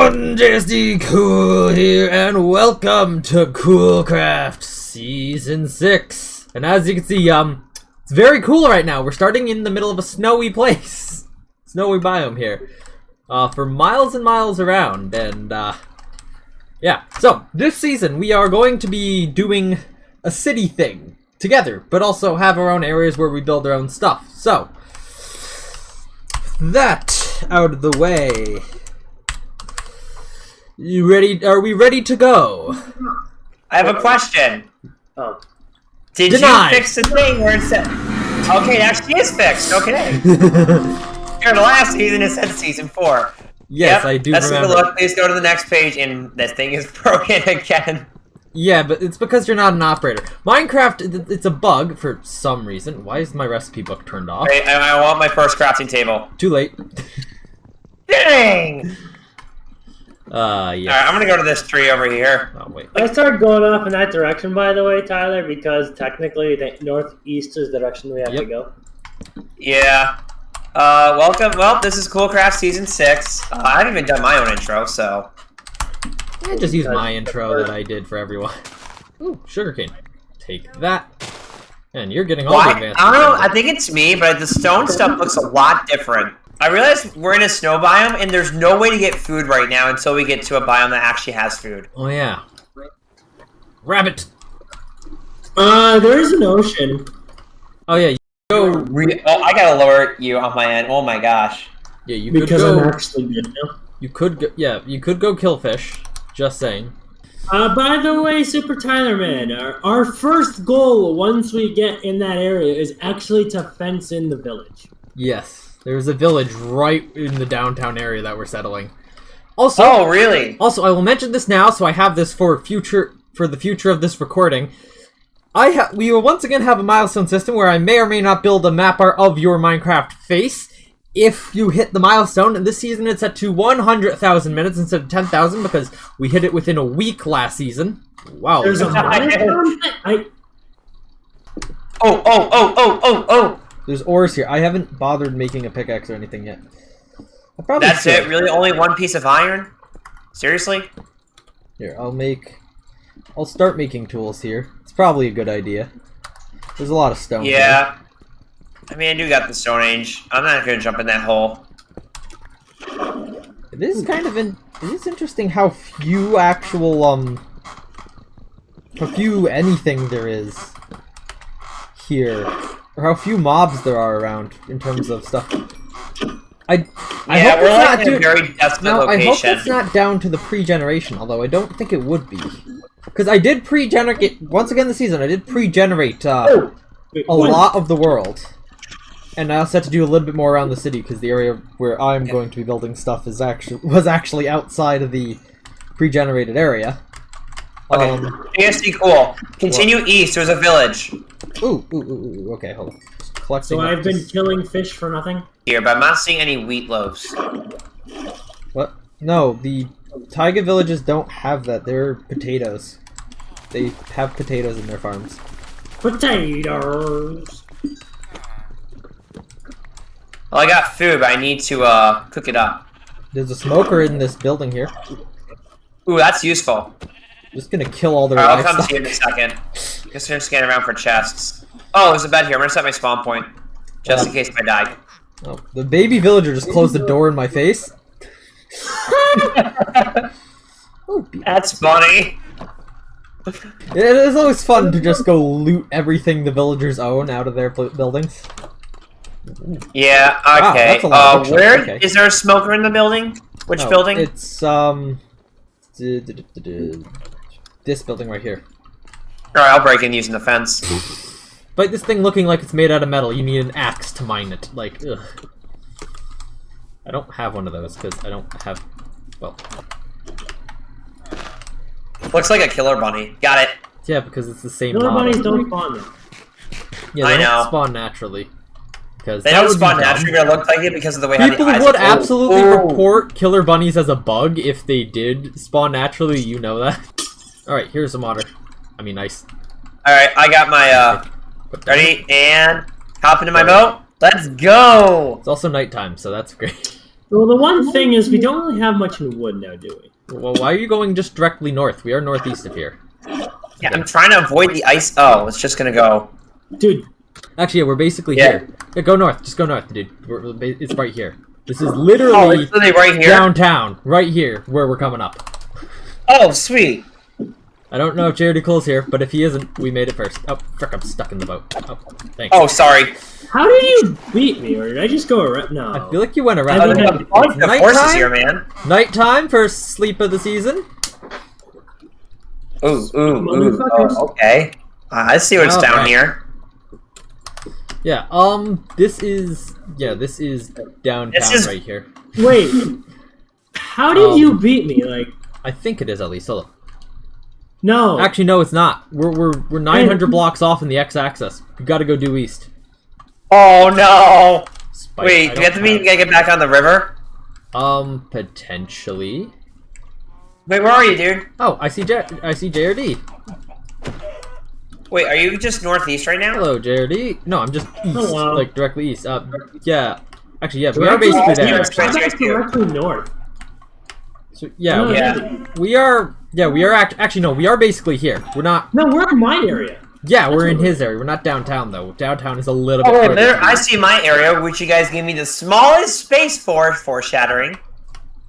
everyone, JSD Cool here, and welcome to Coolcraft Season 6. And as you can see, it's very cool right now. We're starting in the middle of a snowy place. Snowy biome here. For miles and miles around, and, yeah. So, this season, we are going to be doing a city thing together, but also have our own areas where we build our own stuff. So, that out of the way. You ready? Are we ready to go? I have a question. Oh. Did Denied. you fix the thing where it said... Okay, it actually is fixed. Okay. Here, the last season, it said Season 4. Yes, Yep, I do let's remember. take a look. Please go to the next page, and this thing is broken again. Yeah, but it's because you're not an operator. Minecraft, it's a bug for some reason. Why is my recipe book turned off? Wait, I want my first crafting table. Too late. Dang! Yeah. Alright, I'm gonna go to this tree over here. Oh, wait. I started going off in that direction, by the way, Tyler, because technically the northeast is the direction we have to go. Yeah. Welcome. Well, this is Coolcraft Season 6. I haven't even done my own intro, so... I just use my intro that I did for everyone. Ooh, sugarcane. Take that. And you're getting all the Why? advanced. I don't know, I think it's me, but the stone stuff looks a lot different. I realize we're in a snow biome, and there's no way to get food right now until we get to a biome that actually has food. Oh, yeah. Rabbit! There is an ocean. Oh, yeah. You go. Oh, I gotta lower you off my end. Oh my gosh. Yeah, you could Because go. I'm actually good now. You could go. Yeah, you could go kill fish. Just saying. By the way, Super Tyler Man, our first goal once we get in that area is actually to fence in the village. Yes. There's a village right in the downtown area that we're settling. Also, Oh, really? Also, I will mention this now, so I have this for the future of this recording. We will once again have a milestone system where I may or may not build a map art of your Minecraft face if you hit the milestone. And this season it's set to 100,000 minutes instead of 10,000 because we hit it within a week last season. Wow. There's a milestone? Oh. There's ores here. I haven't bothered making a pickaxe or anything yet. I probably That's should. it? Really? Only one piece of iron? Seriously? Here, I'll start making tools here. It's probably a good idea. There's a lot of stone here. Yeah. I mean, I do got the Stone Age. I'm not gonna jump in that hole. It is kind of it is interesting how few actual how few anything there is here, or how few mobs there are around in terms of stuff. I Yeah, hope we're it's like not in a very desolate now, I hope location. it's not down to the pre-generation, although I don't think it would be, because I did pre-generate once again this season. I did pre-generate a lot of the world. And I also had to do a little bit more around the city because the area where I'm going to be building stuff was actually outside of the pre-generated area. Okay, ASD cool. Continue east, there's a village. Ooh, okay, hold on. Just collecting So up I've been this- killing fish for nothing? Here, but I'm not seeing any wheat loaves. What? No, the taiga villages don't have that. They're potatoes. They have potatoes in their farms. Potatoes! Well, I got food, but I need to cook it up. There's a smoker in this building here. Ooh, that's useful. Just gonna kill all their Alright, I'll come to livestock. you in a second. Just gonna scan around for chests. Oh, there's a bed here. I'm gonna set my spawn point. Just in case I die. Oh, the baby villager just closed the door in my face. That's funny. It is always fun to just go loot everything the villagers own out of their buildings. Yeah, Wow, okay. that's a lot of bookshelves, Where okay. is there a smoker in the building? Which No, building? It's this building right here. Alright, I'll break in using the fence. But this thing looking like it's made out of metal, you need an axe to mine it. Like, ugh. I don't have one of those because I don't have. Well, Looks like a killer bunny. Got it. yeah, because it's the same. Killer model. bunnies don't spawn them. Yeah, I they know. don't spawn naturally. Because They don't spawn naturally, but it looked like it because of the way how People the eyes would look. absolutely Ooh. report killer bunnies as a bug if they did spawn naturally. You know that. All right, here's some water. I mean, ice. Alright, I got my ready and hop into my boat. Let's go! It's also nighttime, so that's great. Well, the one thing is we don't really have much in wood now, do we? Well, why are you going just directly north? We are northeast of here. Yeah, I'm trying to avoid the ice. Oh, it's just gonna go. Dude, Actually, yeah, we're basically Yeah. here. Yeah, go north. Just go north, dude. It's right here. This is Oh, literally it's literally right here. downtown, right here, where we're coming up. Oh, sweet. I don't know if Jared Cole's here, but if he isn't, we made it first. Oh, frick, I'm stuck in the boat. Oh, thanks. Oh, sorry. how did you beat me? Or did I just go around? No. I feel like you went around. I Oh, think there's a bunch of Nighttime? horses here, man. Nighttime, first sleep of the season. Ooh. Motherfuckers. Oh, okay. I see what's down Alright. here. Yeah, this is downtown This is- right here. Wait. How did you beat me? Like, I think it is at least. Hold on. no. Actually, no, it's not. We're 900 blocks off in the x-axis. We gotta go due east. Oh, no. Spike, Wait, I do we have to don't get back on the river? potentially. Wait, where are you, dude? Oh, I see JRD. Wait, are you just northeast right now? Hello, JRD. No, I'm just east, Hello. like directly east. Yeah. Actually, yeah, we are Directly- basically there. Yeah. I'm Right just here. directly north. So, yeah, Oh, Yeah. we are. Yeah, we are actually no, we are basically here. We're not. No, we're in my area. Yeah, we're That's in what his area. We're not downtown though. Downtown is a little Oh, bit wait, further. there, I see my area, which you guys gave me the smallest space for, foreshadowing.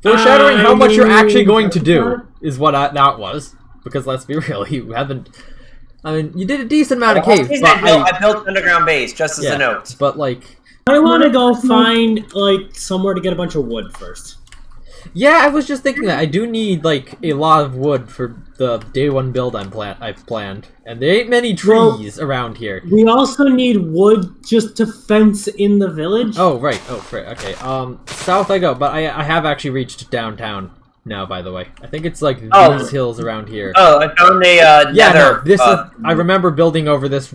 Foreshadowing how much you're actually going to do is what that was. Because let's be real, you haven't. I mean, you did a decent amount of caves, but I built underground base, just as yeah, a note. but like, I want to go find, like, somewhere to get a bunch of wood first. yeah, I was just thinking that I do need like a lot of wood for the day one build I've planned, and there ain't many trees around here. We also need wood just to fence in the village. Oh right, okay. South I go, but I have actually reached downtown now. By the way, I think it's like these hills around here. Oh, I found a Yeah, nether. no, this is. I remember building over this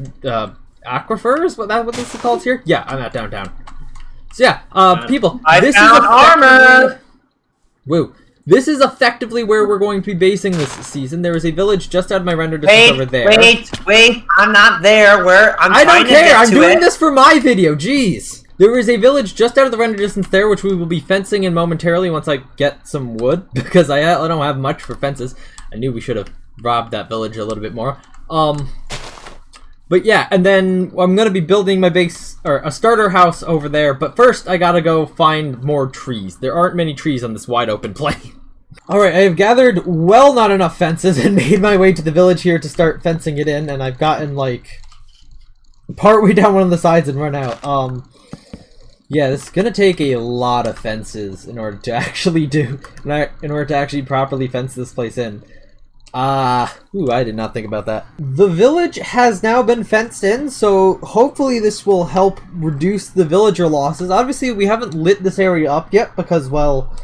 aquifer. Is what this is called here? Yeah, I'm at downtown. So yeah, people, I this found is effectively- armor! Woo! This is effectively where we're going to be basing this season. There is a village just out of my render distance over there. Wait! I'm not there. Where I'm I trying don't to care. get I'm to doing it. this for my video. Jeez. There is a village just out of the render distance there, which we will be fencing in momentarily once I get some wood, because I don't have much for fences. I knew we should have robbed that village a little bit more. But yeah, and then I'm gonna be building my base, or a starter house over there. But first, I gotta go find more trees. There aren't many trees on this wide open plain. Alright, I have gathered not enough fences and made my way to the village here to start fencing it in, and I've gotten, like, partway down one of the sides and run out. Yeah, this is gonna take a lot of fences in order to actually properly fence this place in. Ooh, I did not think about that. The village has now been fenced in, so hopefully this will help reduce the villager losses. Obviously, we haven't lit this area up yet because, well,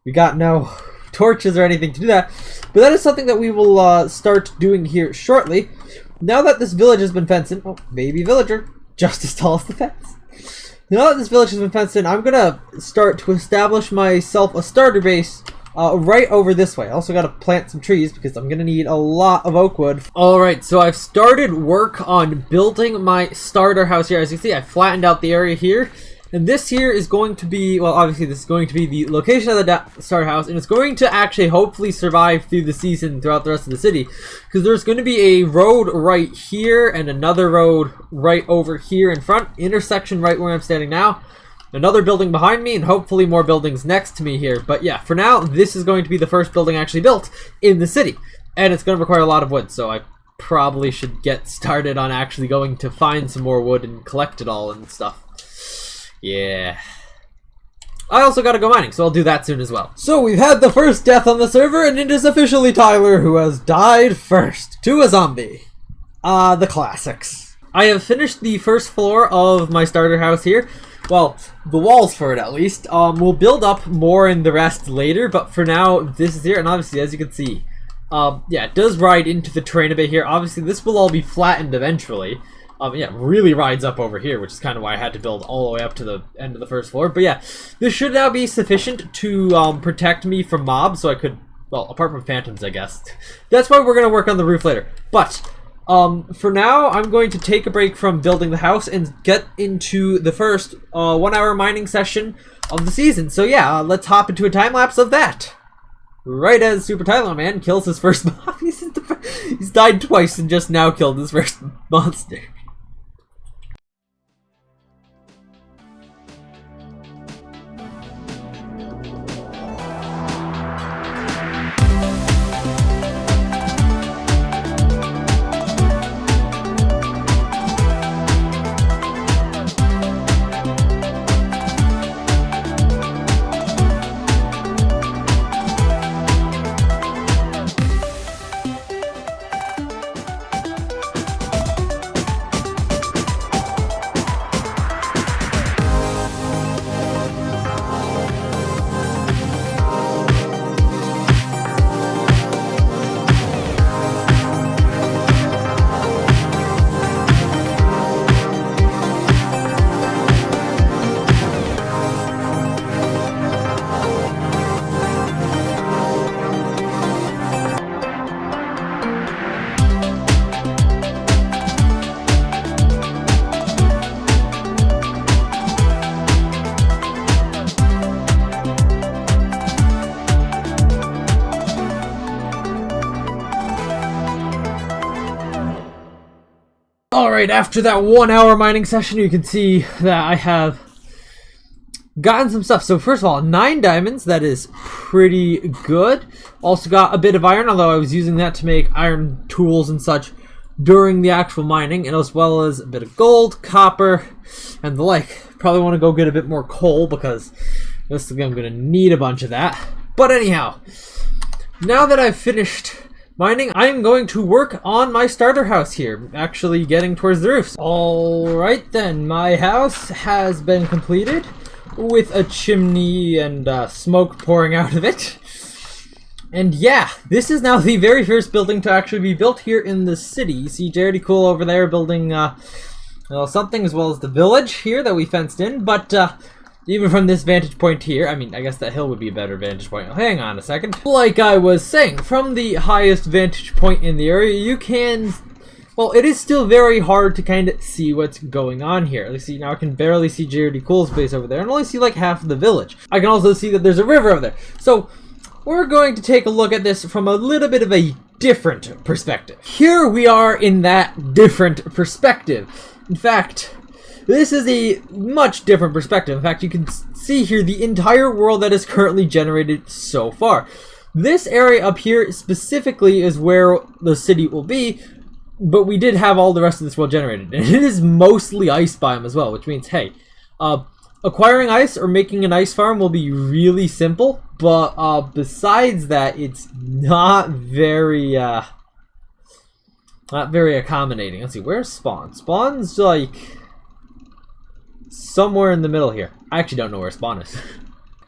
we got no torches or anything to do that. But that is something that we will start doing here shortly. Now that this village has been fenced in, oh, baby villager, just as tall as the fence. Now that this village has been fenced in, I'm gonna start to establish myself a starter base right over this way. I also gotta plant some trees because I'm gonna need a lot of oak wood. Alright, so I've started work on building my starter house here. As you can see, I flattened out the area here. And this here is going to be, well, obviously this is going to be the location of the starter house, and it's going to actually hopefully survive through the season throughout the rest of the city. Because there's going to be a road right here, and another road right over here in front, intersection right where I'm standing now. Another building behind me, and hopefully more buildings next to me here. But yeah, for now, this is going to be the first building actually built in the city. And it's going to require a lot of wood, so I probably should get started on actually going to find some more wood and collect it all and stuff. Yeah. I also gotta go mining, so I'll do that soon as well. So we've had the first death on the server, and it is officially Tyler who has died first to a zombie. The classics. I have finished the first floor of my starter house here. Well, the walls for it at least. We'll build up more in the rest later, but for now, this is here, and obviously, as you can see, yeah, it does ride into the terrain a bit here. Obviously, this will all be flattened eventually. Yeah, it really rides up over here, which is kind of why I had to build all the way up to the end of the first floor. But yeah, this should now be sufficient to protect me from mobs, so I could, well, apart from phantoms, I guess. That's why we're going to work on the roof later. But for now, I'm going to take a break from building the house and get into the first 1 hour mining session of the season. So yeah, let's hop into a time lapse of that. Right as Super Tyler Man kills his first mob. He's died twice and just now killed his first monster. Alright, after that 1 hour mining session, you can see that I have gotten some stuff. So first of all, 9 diamonds, that is pretty good. Also got a bit of iron, although I was using that to make iron tools and such during the actual mining, and as well as a bit of gold, copper, and the like. Probably want to go get a bit more coal because this I'm going to need a bunch of that. But anyhow, now that I've finished mining, I'm going to work on my starter house here, actually getting towards the roofs. Alright then, my house has been completed with a chimney and smoke pouring out of it. And yeah, this is now the very first building to actually be built here in the city. You see Jaredy Cool over there building well, something, as well as the village here that we fenced in, but even from this vantage point here, I mean, I guess that hill would be a better vantage point. Hang on a second. Like I was saying, from the highest vantage point in the area, you can... Well, it is still very hard to kind of see what's going on here. Let's see, now I can barely see Jaredy Cool's base over there and only see like half of the village. I can also see that there's a river over there. So, we're going to take a look at this from a little bit of a different perspective. Here we are in that different perspective. In fact, this is a much different perspective. In fact, you can see here the entire world that is currently generated so far. This area up here specifically is where the city will be, but we did have all the rest of this world generated. And it is mostly ice biome as well, which means, hey, acquiring ice or making an ice farm will be really simple, but besides that, it's not very accommodating. Let's see, where's Spawn? Spawn's like somewhere in the middle here. I actually don't know where Spawn is.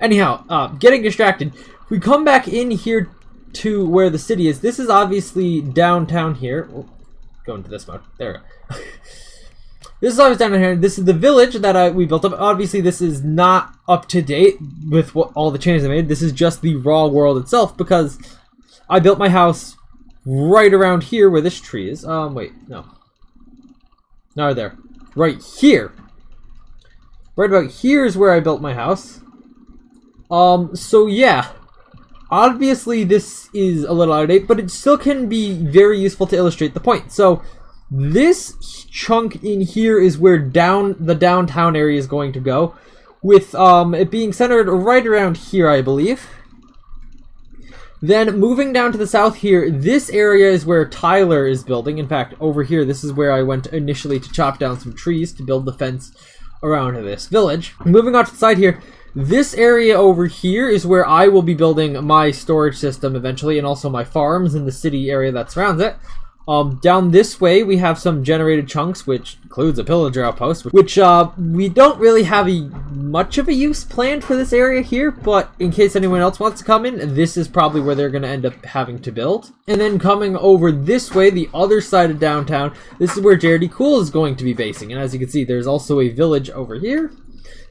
Anyhow, getting distracted. We come back in here to where the city is. This is obviously downtown here. Oh, go into this mode. There we go. This is always down here. This is the village that we built up. Obviously, this is not up to date with what all the changes I made. This is just the raw world itself because I built my house right around here where this tree is. Wait, no. No, there. Right here. Right about here is where I built my house. So yeah. Obviously, this is a little out of date, but it still can be very useful to illustrate the point. So, this chunk in here is where the downtown area is going to go, with it being centered right around here, I believe. Then, moving down to the south here, this area is where Tyler is building. In fact, over here, this is where I went initially to chop down some trees to build the fence around this village. Moving on to the side here, this area over here is where I will be building my storage system eventually, and also my farms in the city area that surrounds it. Down this way, we have some generated chunks, which includes a pillager outpost, which we don't really have much of a use planned for this area here, but in case anyone else wants to come in, this is probably where they're going to end up having to build. And then coming over this way, the other side of downtown, this is where Jaredy Cool is going to be basing. And as you can see, there's also a village over here,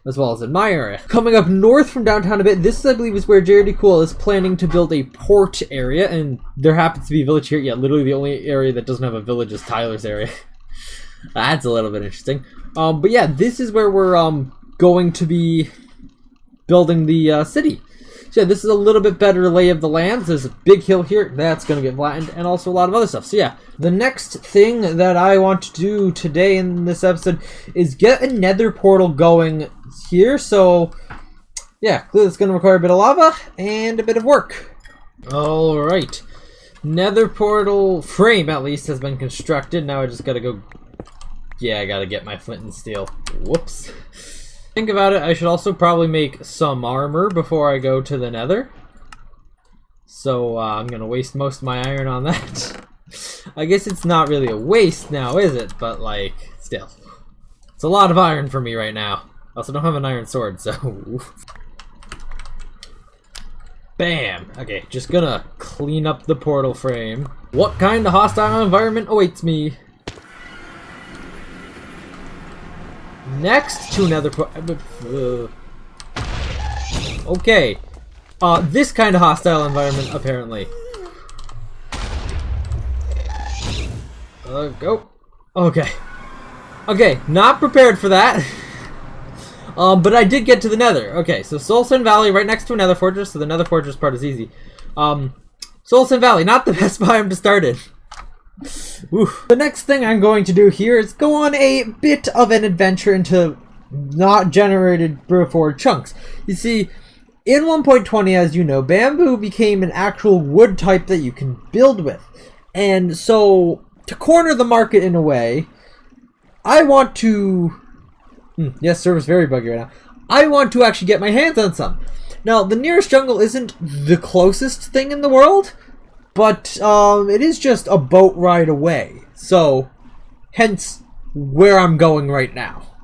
as well as in my area. Coming up north from downtown a bit, this I believe is where Jaredy Cool is planning to build a port area, and there happens to be a village here. Yeah, literally the only area that doesn't have a village is Tyler's area. That's a little bit interesting. But yeah, this is where we're going to be building the city. So yeah, this is a little bit better lay of the lands. There's a big hill here. That's going to get flattened, and also a lot of other stuff. So yeah, the next thing that I want to do today in this episode is get a nether portal going here. So yeah, clearly it's going to require a bit of lava and a bit of work. Alright. Nether portal frame, at least, has been constructed. Now I just got to go... Yeah, I got to get my flint and steel. Whoops. Think about it, I should also probably make some armor before I go to the nether. So I'm going to waste most of my iron on that. I guess it's not really a waste now, is it? But, like, still. It's a lot of iron for me right now. I also don't have an iron sword, so... Bam! Okay, just gonna clean up the portal frame. What kind of hostile environment awaits me? Next to another okay. This kind of hostile environment, apparently. Go. Okay. Okay, not prepared for that. But I did get to the nether. Okay, so Solston Valley right next to a nether fortress, so the nether fortress part is easy. Solston Valley, not the best biome to start in. Oof. The next thing I'm going to do here is go on a bit of an adventure into not generated before chunks. You see, in 1.20, as you know, bamboo became an actual wood type that you can build with. And so, to corner the market in a way, I want to... yes, server's very buggy right now. I want to actually get my hands on some. Now, the nearest jungle isn't the closest thing in the world, but it is just a boat ride away. So, hence where I'm going right now.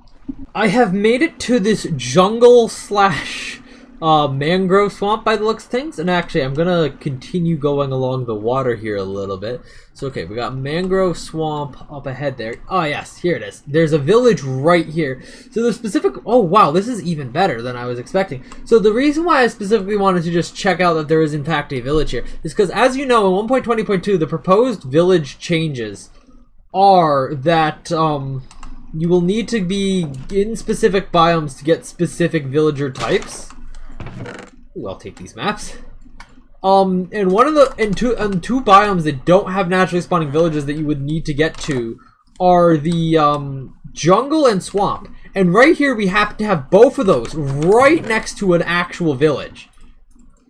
I have made it to this jungle slash mangrove swamp by the looks of things, and actually I'm gonna continue going along the water here a little bit. So okay, we got mangrove swamp up ahead there. Oh yes, here it is. There's a village right here. So the specific, oh wow, this is even better than I was expecting. So the reason why I specifically wanted to just check out that there is in fact a village here is because, as you know, in 1.20.2 the proposed village changes are that you will need to be in specific biomes to get specific villager types. Ooh, I'll take these maps. And one of the two biomes that don't have naturally spawning villages that you would need to get to are the jungle and swamp. And right here we happen to have both of those right next to an actual village.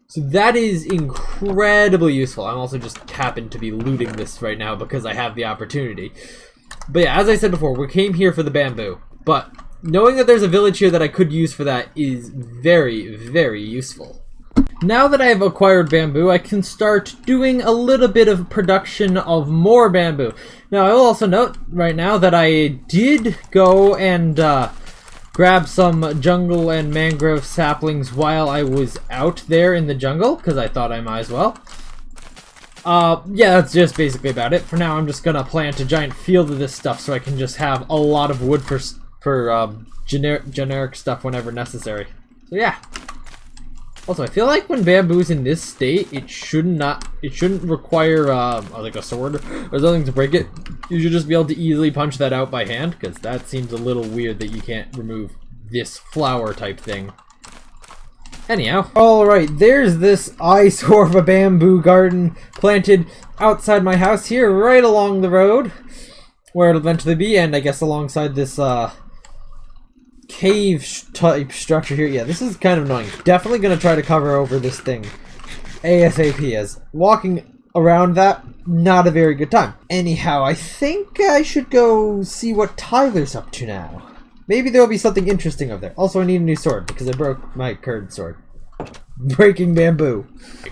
So that is incredibly useful. I'm also just happen to be looting this right now because I have the opportunity. But yeah, as I said before, we came here for the bamboo. But knowing that there's a village here that I could use for that is very, very useful. Now that I have acquired bamboo, I can start doing a little bit of production of more bamboo. Now, I will also note right now that I did go and grab some jungle and mangrove saplings while I was out there in the jungle, because I thought I might as well. Yeah, that's just basically about it. For now, I'm just gonna plant a giant field of this stuff so I can just have a lot of wood for generic stuff whenever necessary. So yeah. Also, I feel like when bamboo's in this state, it shouldn't require like a sword or something to break it. You should just be able to easily punch that out by hand, because that seems a little weird that you can't remove this flower type thing. Anyhow, alright, there's this eyesore of a bamboo garden planted outside my house here, right along the road, where it'll eventually be, and I guess alongside this cave type structure here. Yeah, this is kind of annoying. Definitely gonna try to cover over this thing ASAP, as walking around that, not a very good time. Anyhow, I think I should go see what Tyler's up to now. Maybe there'll be something interesting over there. Also, I need a new sword because I broke my current sword. Breaking bamboo.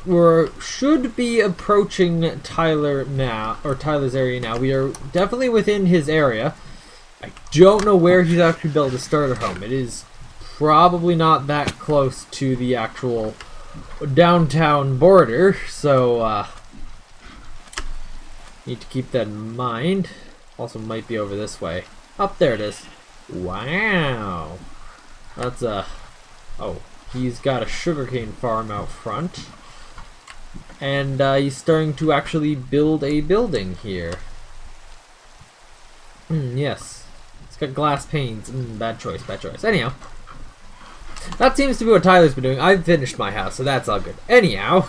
We should be approaching Tyler now, or Tyler's area now. We are definitely within his area. I don't know where he's actually built a starter home. It is probably not that close to the actual downtown border, so need to keep that in mind. Also might be over this way. Up there it is. Wow. That's oh, he's got a sugarcane farm out front. And he's starting to actually build a building here. Yes. It's got glass panes. Bad choice, bad choice. Anyhow. That seems to be what Tyler's been doing. I've finished my house, so that's all good. Anyhow,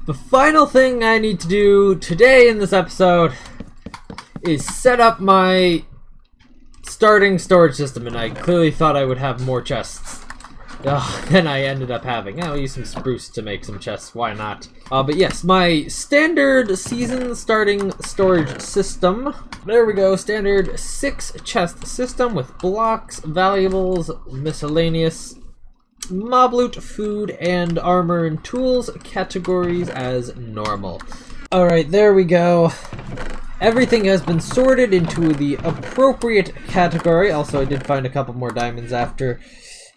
the final thing I need to do today in this episode is set up my starting storage system, and I clearly thought I would have more chests than I ended up having. I'll use some spruce to make some chests, why not? But yes, my standard season starting storage system. There we go, standard 6 chest system with blocks, valuables, miscellaneous, mob loot, food, and armor and tools categories as normal. Alright, there we go. Everything has been sorted into the appropriate category. Also, I did find a couple more diamonds after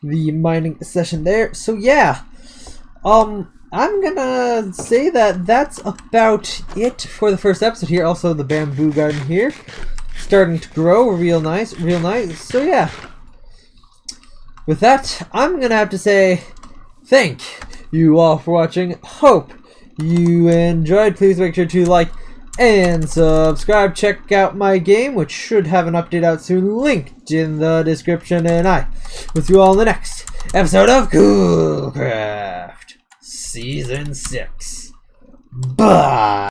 the mining session there. So yeah, I'm gonna say that that's about it for the first episode here. Also, the bamboo garden here starting to grow real nice, real nice. So yeah, with that, I'm gonna have to say thank you all for watching. Hope you enjoyed. Please make sure to like and subscribe. Check out my game, which should have an update out soon, linked in the description. And I will see you all in the next episode of Coolcraft Season 6. Bye!